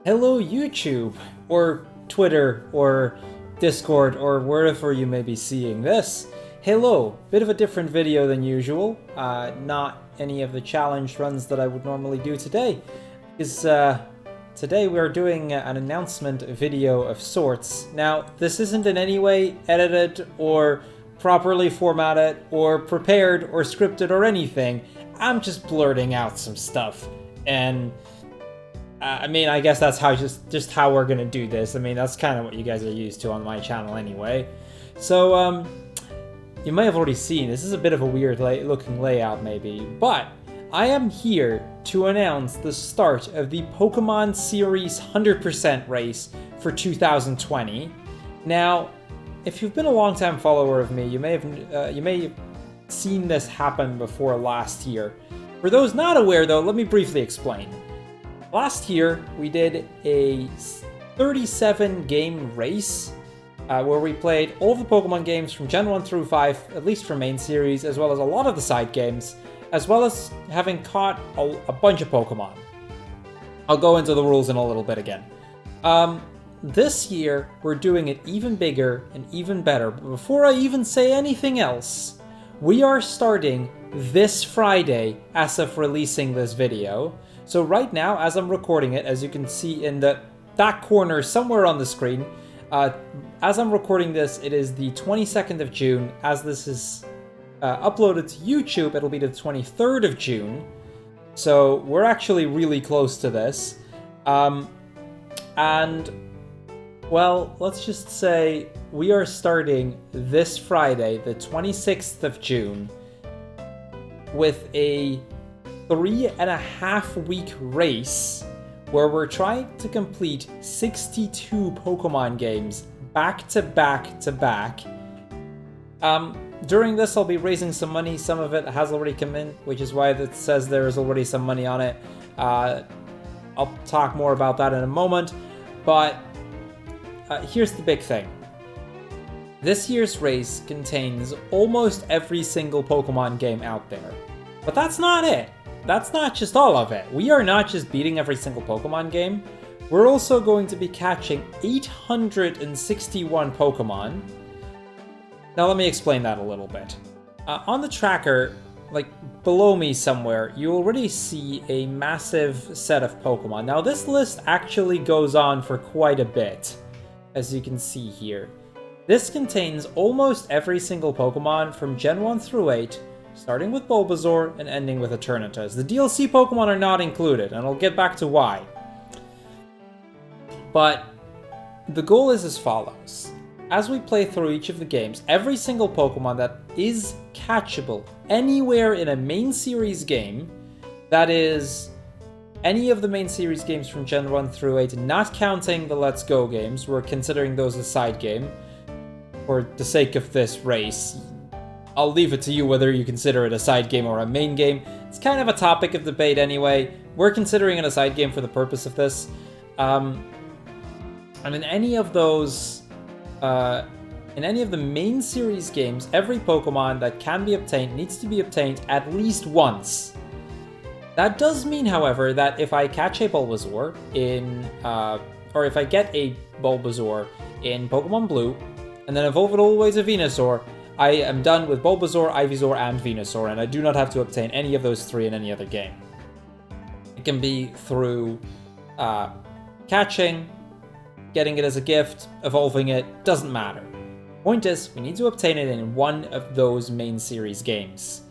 Hello YouTube, or Twitter, or Discord, or wherever you may be seeing this. Hello, bit of a different video than usual, not any of the challenge runs that I would normally do today, because today we're doing an announcement video of sorts. Now, this isn't in any way edited, or properly formatted, or prepared, or scripted, or anything. I'm just blurting out some stuff, and I mean, I guess that's how just how we're gonna do this. I mean, that's kind of what you guys are used to on my channel anyway. So, you may have already seen, this is a bit of a weird looking layout maybe, but I am here to announce the start of the Pokémon Series 100% race for 2020. Now, if you've been a long-time follower of me, you may have seen this happen before last year. For those not aware though, let me briefly explain. Last year, we did a 37 game race where we played all of the Pokemon games from Gen 1 through 5, at least for main series, as well as a lot of the side games, as well as having caught a bunch of Pokemon. I'll go into the rules in a little bit again. This year, we're doing it even bigger and even better, but before I even say anything else, we are starting this Friday as of releasing this video. So right now, as I'm recording it, as you can see in that corner somewhere on the screen, as I'm recording this, it is the 22nd of June. As this is uploaded to YouTube, it'll be the 23rd of June. So we're actually really close to this. And, well, let's just say we are starting this Friday, the 26th of June, with a 3.5-week race where we're trying to complete 62 Pokemon games back to back to back. During this, I'll be raising some money. Some of it has already come in, which is why it says there is already some money on it. I'll talk more about that in a moment, but here's the big thing. This year's race contains almost every single Pokemon game out there, but that's not it. That's not just all of it. We are not just beating every single Pokemon game. We're also going to be catching 861 Pokemon. Now let me explain that a little bit. On the tracker, like below me somewhere, you already see a massive set of Pokemon. Now this list actually goes on for quite a bit, as you can see here. This contains almost every single Pokemon from Gen 1 through 8, starting with Bulbasaur and ending with Eternatus. The DLC Pokemon are not included, and I'll get back to why. But the goal is as follows. As we play through each of the games, every single Pokemon that is catchable anywhere in a main series game, that is any of the main series games from Gen 1 through 8, not counting the Let's Go games, we're considering those a side game, for the sake of this race. I'll leave it to you whether you consider it a side game or a main game. It's kind of a topic of debate anyway. We're considering it a side game for the purpose of this. And in any of those, in any of the main series games, every Pokemon that can be obtained needs to be obtained at least once. That does mean, however, that if I catch a Bulbasaur in, or if I get a Bulbasaur in Pokemon Blue, and then evolve it all the way to Venusaur, I am done with Bulbasaur, Ivysaur, and Venusaur, and I do not have to obtain any of those three in any other game. It can be through catching, getting it as a gift, evolving it, doesn't matter. Point is, we need to obtain it in one of those main series games.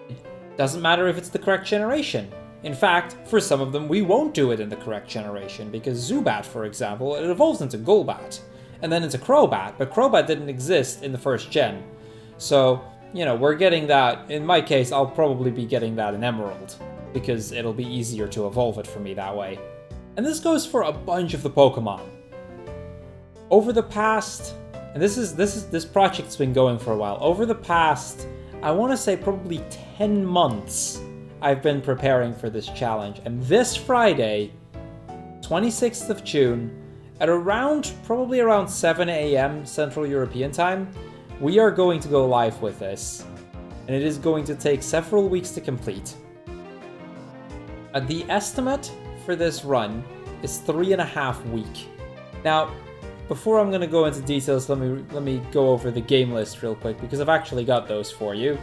It doesn't matter if it's the correct generation. In fact, for some of them, we won't do it in the correct generation, because Zubat, for example, it evolves into Golbat, and then into Crobat, but Crobat didn't exist in the first gen. So, you know, we're getting that. In my case, I'll probably be getting that in Emerald, because it'll be easier to evolve it for me that way. And this goes for a bunch of the Pokemon. Over the past, and this project's been going for a while. Over the past, I want to say probably 10 months, I've been preparing for this challenge. And this Friday, 26th of June, at probably around 7 a.m. Central European time, we are going to go live with this, and it is going to take several weeks to complete. The estimate for this run is 3.5 weeks. Now, before I'm going to go into details, let me go over the game list real quick, because I've actually got those for you.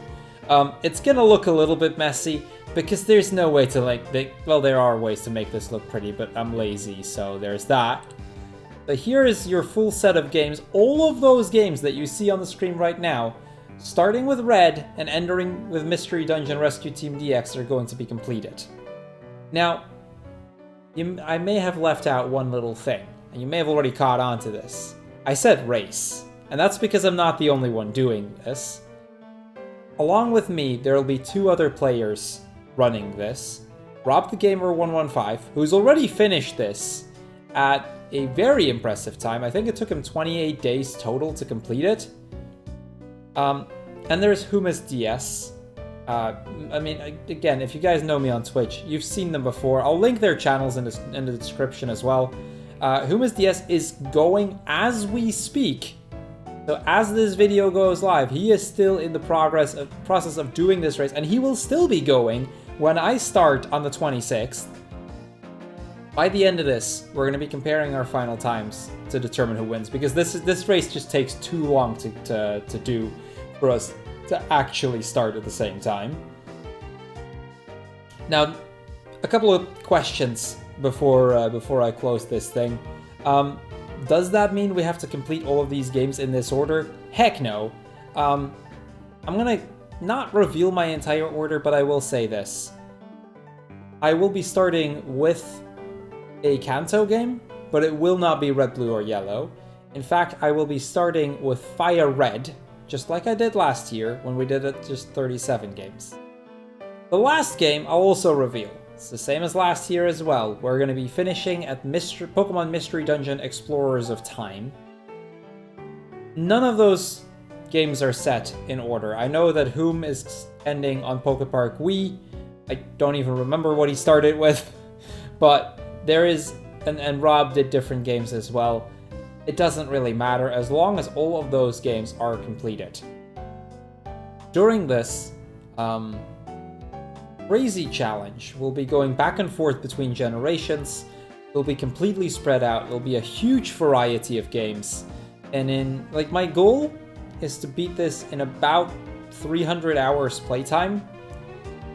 It's going to look a little bit messy, because there's no way to well, there are ways to make this look pretty, but I'm lazy, so there's that. But here is your full set of games. All of those games that you see on the screen right now, starting with Red and ending with Mystery Dungeon Rescue Team DX, are going to be completed. Now, I may have left out one little thing, and you may have already caught on to this. I said race, and that's because I'm not the only one doing this. Along with me, there will be 2 other players running this. Rob the Gamer 115, who's already finished this at a very impressive time. I think it took him 28 days total to complete it. And there's Humus DS. I mean, again, if you guys know me on Twitch, you've seen them before. I'll link their channels in the description as well. Humus DS is going as we speak. So as this video goes live, he is still in the process of doing this race, and he will still be going when I start on the 26th. By the end of this, we're going to be comparing our final times to determine who wins, because this race just takes too long to do for us to actually start at the same time. Now, a couple of questions before I close this thing. Does that mean we have to complete all of these games in this order? Heck no. I'm gonna not reveal my entire order, but I will say this. I will be starting with a Kanto game, but it will not be Red, Blue, or Yellow. In fact, I will be starting with Fire Red, just like I did last year when we did it just 37 games. The last game I'll also reveal. It's the same as last year as well. We're going to be finishing at Pokemon Mystery Dungeon Explorers of Time. None of those games are set in order. I know that Whom is ending on Pokepark Wii. I don't even remember what he started with. But there is, and Rob did different games as well. It doesn't really matter as long as all of those games are completed. During this crazy challenge, we'll be going back and forth between generations. It'll be completely spread out. It'll be a huge variety of games. And my goal is to beat this in about 300 hours playtime,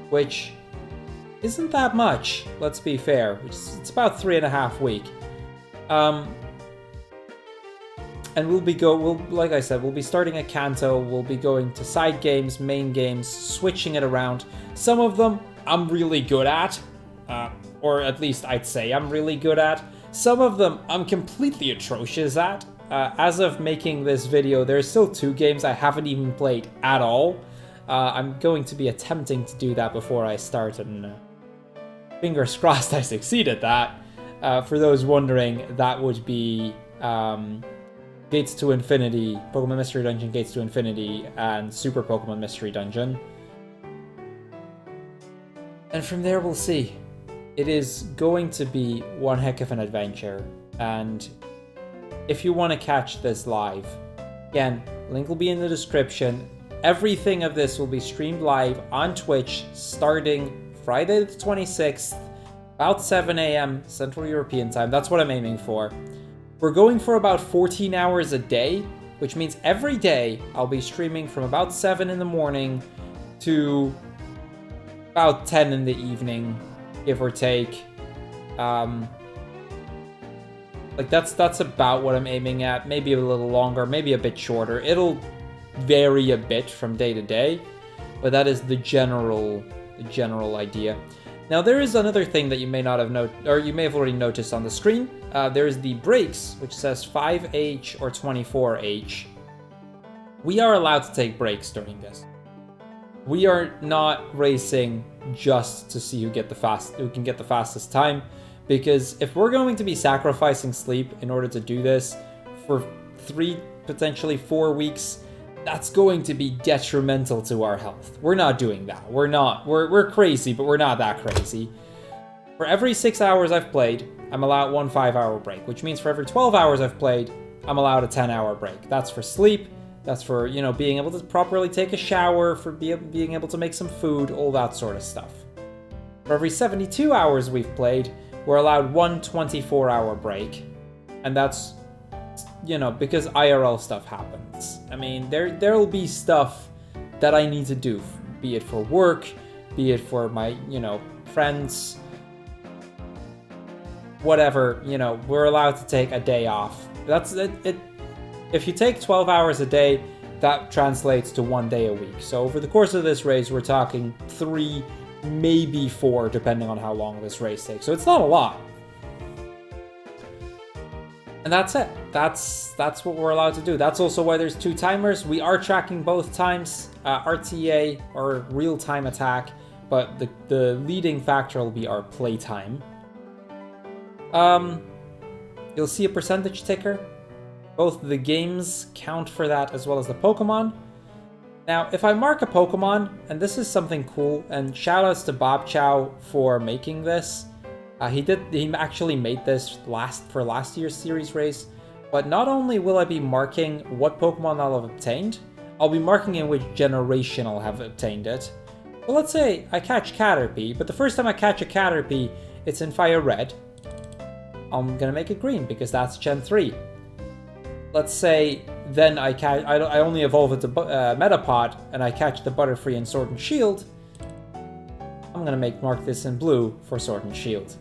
which isn't that much, let's be fair. It's about 3.5 weeks. And like I said, we'll be starting at Kanto, we'll be going to side games, main games, switching it around. Some of them I'm really good at, or at least I'd say I'm really good at. Some of them I'm completely atrocious at. As of making this video, there's still 2 games I haven't even played at all. I'm going to be attempting to do that before I start, and fingers crossed I succeed at that. For those wondering, that would be Gates to Infinity, Pokemon Mystery Dungeon Gates to Infinity, and Super Pokemon Mystery Dungeon. And from there we'll see. It is going to be one heck of an adventure, and if you want to catch this live, again, link will be in the description. Everything of this will be streamed live on Twitch starting Friday the 26th, about 7 a.m. Central European Time. That's what I'm aiming for. We're going for about 14 hours a day, which means every day I'll be streaming from about 7 in the morning to about 10 in the evening, give or take. That's about what I'm aiming at. Maybe a little longer, maybe a bit shorter. It'll vary a bit from day to day, but that is the general idea. Now there is another thing that you may not have you may have already noticed on the screen. There is the breaks, which says 5H or 24H. We are allowed to take breaks during this. We are not racing just to see who can get the fastest time, because if we're going to be sacrificing sleep in order to do this for 3, potentially 4 weeks, that's going to be detrimental to our health. We're not doing that. We're crazy, but we're not that crazy. For every 6 hours I've played, I'm allowed 1 5-hour break, which means for every 12 hours I've played, I'm allowed a 10-hour break. That's for sleep. That's for, being able to properly take a shower, for being able to make some food, all that sort of stuff. For every 72 hours we've played, we're allowed one 24-hour break. And that's, you know, because IRL stuff happens. I mean, there'll be stuff that I need to do, be it for work, be it for my, you know, friends, whatever, you know, we're allowed to take a day off. That's it. If you take 12 hours a day, that translates to 1 day a week. So over the course of this race, we're talking 3, maybe 4, depending on how long this race takes. So it's not a lot. And that's it. That's what we're allowed to do. That's also why there's 2 timers. We are tracking both times, RTA or real-time attack, but the leading factor will be our playtime. You'll see a percentage ticker. Both the games count for that as well as the Pokemon. Now, if I mark a Pokemon, and this is something cool, and shoutouts to Bob Chow for making this. He actually made this for last year's series race, but not only will I be marking what Pokemon I'll have obtained, I'll be marking in which generation I'll have obtained it. Well, let's say I catch Caterpie, but the first time I catch a Caterpie, it's in Fire Red. I'm gonna make it green because that's Gen 3. Let's say then I only evolve it to Metapod and I catch the Butterfree in Sword and Shield. I'm gonna mark this in blue for Sword and Shield.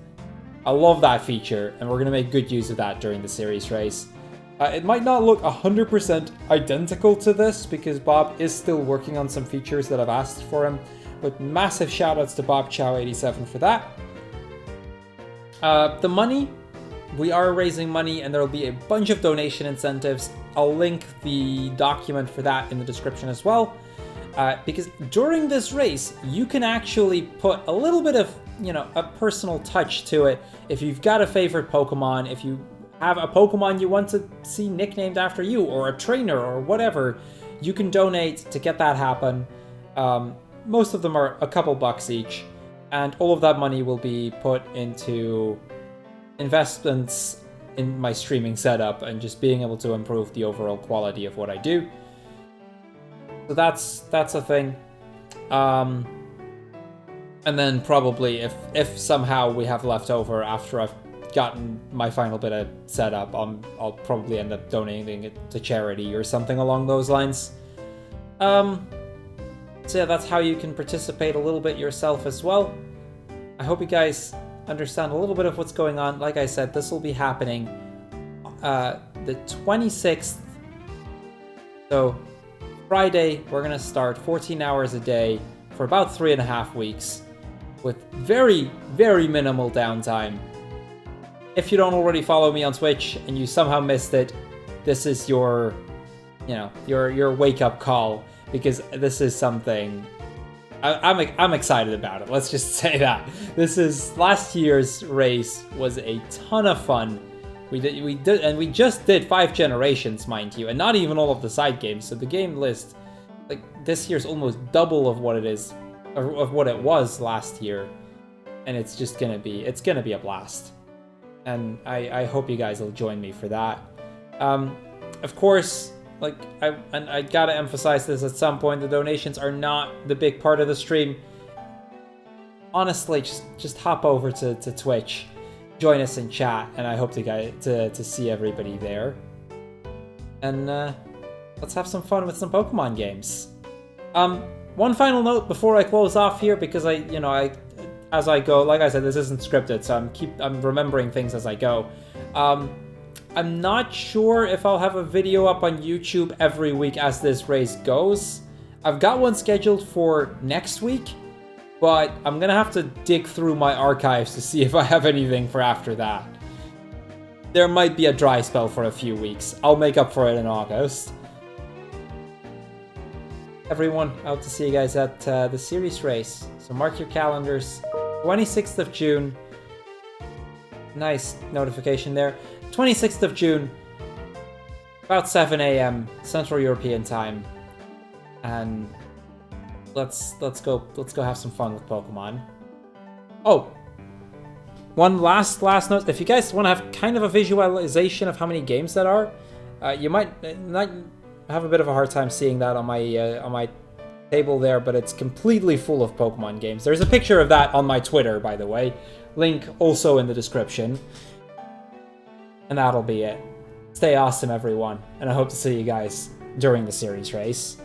I love that feature, and we're going to make good use of that during the series race. It might not look 100% identical to this, because Bob is still working on some features that I've asked for him, but massive shoutouts to BobChow87 for that. The money, we are raising money, and there will be a bunch of donation incentives. I'll link the document for that in the description as well, because during this race, you can actually put a little bit of, you know, a personal touch to it. If you've got a favorite Pokemon, if you have a Pokemon you want to see nicknamed after you, or a trainer, or whatever, you can donate to get that happen. Most of them are a couple bucks each, and all of that money will be put into investments in my streaming setup and just being able to improve the overall quality of what I do. So that's a thing. And then probably if somehow we have left over after I've gotten my final bit of setup, I'll probably end up donating it to charity or something along those lines. So yeah, that's how you can participate a little bit yourself as well. I hope you guys understand a little bit of what's going on. Like I said, this will be happening the 26th. So Friday, we're gonna start 14 hours a day for about 3.5 weeks with very, very minimal downtime. If you don't already follow me on Twitch and you somehow missed it, this is your, you know, your wake-up call, because this is something I'm excited about it. Let's just say that. Last year's race was a ton of fun. We just did 5 generations, mind you, and not even all of the side games. So the game list, like, this year's almost double of what it is, or of what it was last year, and it's gonna be a blast. And I hope you guys will join me for that. Of course, like, I gotta emphasize this at some point, the donations are not the big part of the stream. Honestly, just hop over to Twitch, join us in chat, and I hope to see everybody there. And let's have some fun with some Pokemon games. One final note before I close off here, because as I go, like I said, this isn't scripted, so I'm remembering things as I go. I'm not sure if I'll have a video up on YouTube every week as this race goes. I've got one scheduled for next week, but I'm gonna have to dig through my archives to see if I have anything for after that. There might be a dry spell for a few weeks. I'll make up for it in August. Everyone, I hope to see you guys at the series race. So mark your calendars. 26th of June. Nice notification there. 26th of June. About 7 a.m. Central European time. And let's go have some fun with Pokemon. Oh, one last note. If you guys want to have kind of a visualization of how many games that are, you might have a bit of a hard time seeing that on my table there, but it's completely full of Pokemon games. There's a picture of that on my Twitter, by the way, Link also in the description. And that'll be it. Stay awesome, everyone, and I hope to see you guys during the series race.